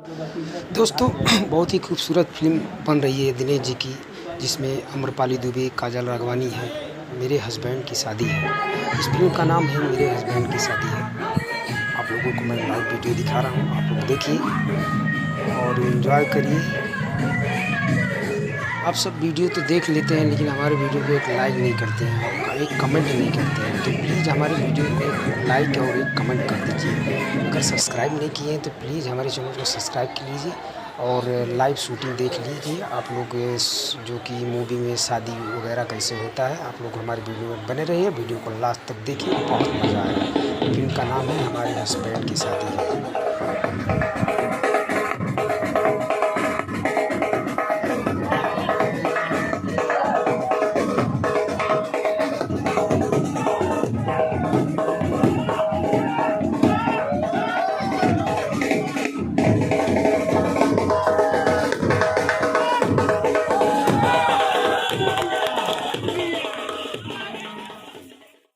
दोस्तों बहुत ही खूबसूरत फ़िल्म बन रही है दिनेश जी की, जिसमें आम्रपाली दुबे, काजल राघवानी है। मेरे हस्बैंड की शादी है। इस फ़िल्म का नाम है मेरे हस्बैंड की शादी है। आप लोगों को मैं लाइव वीडियो दिखा रहा हूँ, आप लोग देखिए और एंजॉय करिए। आप सब वीडियो तो देख लेते हैं, लेकिन हमारे वीडियो को एक लाइक नहीं करते हैं और एक कमेंट नहीं करते हैं। तो प्लीज़ हमारे वीडियो को एक लाइक और एक कमेंट कर दीजिए। अगर सब्सक्राइब नहीं किए हैं तो प्लीज़ हमारे चैनल को सब्सक्राइब कर लीजिए और लाइव शूटिंग देख लीजिए। आप लोग जो कि मूवी में शादी वगैरह कैसे होता है, आप लोग हमारे वीडियो में बने रहिए। वीडियो को लास्ट तक देखिए, बहुत मज़ा आएगा। फिल्म का नाम है हमारे हस्बैंड की शादी है।